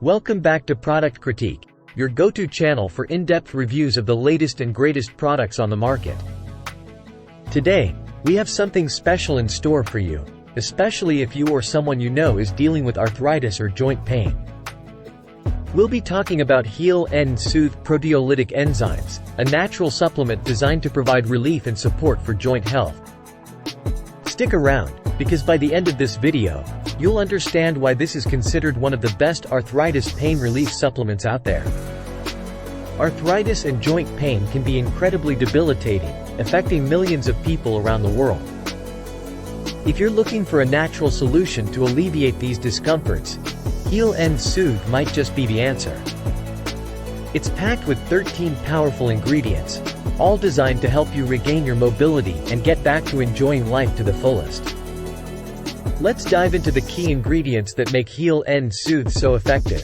Welcome back to Product Critique, your go-to channel for in-depth reviews of the latest and greatest products on the market. Today, we have something special in store for you, especially if you or someone you know is dealing with arthritis or joint pain. We'll be talking about HEAL-N-SOOTHE proteolytic enzymes, a natural supplement designed to provide relief and support for joint health. Stick around, because by the end of this video, you'll understand why this is considered one of the best arthritis pain relief supplements out there. Arthritis and joint pain can be incredibly debilitating, affecting millions of people around the world. If you're looking for a natural solution to alleviate these discomforts, HEAL-N-SOOTHE might just be the answer. It's packed with 13 powerful ingredients, all designed to help you regain your mobility and get back to enjoying life to the fullest. Let's dive into the key ingredients that make HEAL-N-SOOTHE so effective.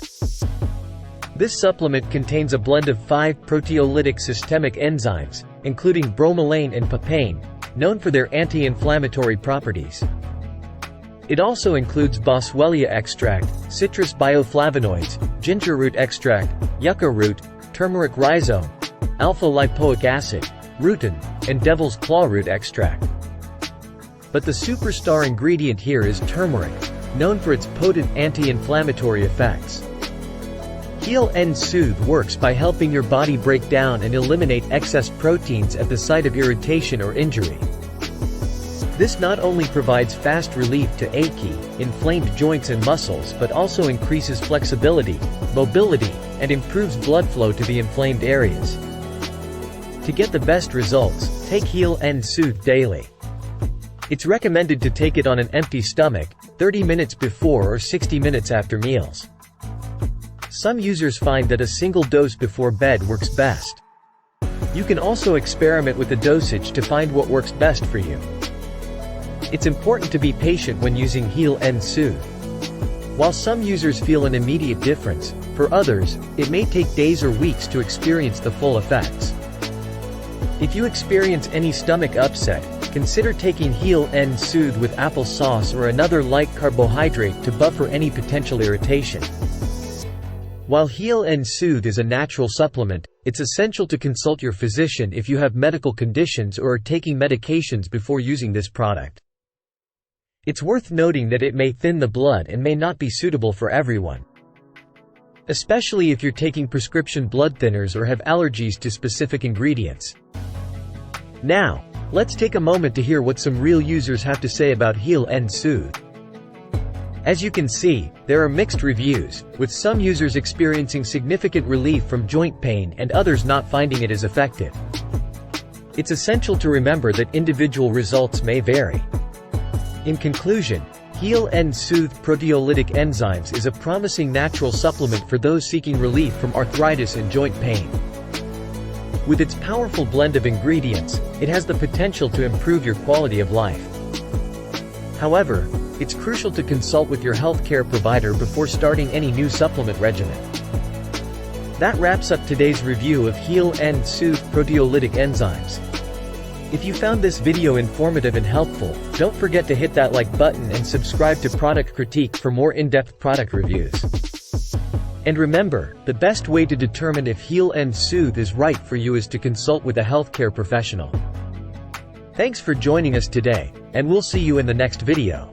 This supplement contains a blend of 5 proteolytic systemic enzymes, including bromelain and papain, known for their anti-inflammatory properties. It also includes boswellia extract, citrus bioflavonoids, ginger root extract, yucca root, turmeric rhizome, alpha-lipoic acid, rutin, and devil's claw root extract. But the superstar ingredient here is turmeric, known for its potent anti-inflammatory effects. HEAL-N-SOOTHE works by helping your body break down and eliminate excess proteins at the site of irritation or injury. This not only provides fast relief to achy, inflamed joints and muscles but also increases flexibility, mobility, and improves blood flow to the inflamed areas. To get the best results, take HEAL-N-SOOTHE daily. It's recommended to take it on an empty stomach, 30 minutes before or 60 minutes after meals. Some users find that a single dose before bed works best. You can also experiment with the dosage to find what works best for you. It's important to be patient when using HEAL-N-SOOTHE. While some users feel an immediate difference, for others, it may take days or weeks to experience the full effects. If you experience any stomach upset, consider taking HEAL-N-SOOTHE with applesauce or another light carbohydrate to buffer any potential irritation. While HEAL-N-SOOTHE is a natural supplement, it's essential to consult your physician if you have medical conditions or are taking medications before using this product. It's worth noting that it may thin the blood and may not be suitable for everyone, especially if you're taking prescription blood thinners or have allergies to specific ingredients. Now, let's take a moment to hear what some real users have to say about HEAL-N-SOOTHE. As you can see, there are mixed reviews, with some users experiencing significant relief from joint pain and others not finding it as effective. It's essential to remember that individual results may vary. In conclusion, HEAL-N-SOOTHE proteolytic enzymes is a promising natural supplement for those seeking relief from arthritis and joint pain. With its powerful blend of ingredients, it has the potential to improve your quality of life. However, it's crucial to consult with your healthcare provider before starting any new supplement regimen. That wraps up today's review of HEAL-N-SOOTHE proteolytic enzymes. If you found this video informative and helpful, don't forget to hit that like button and subscribe to Product Critique for more in-depth product reviews. And remember, the best way to determine if HEAL-N-SOOTHE is right for you is to consult with a healthcare professional. Thanks for joining us today, and we'll see you in the next video.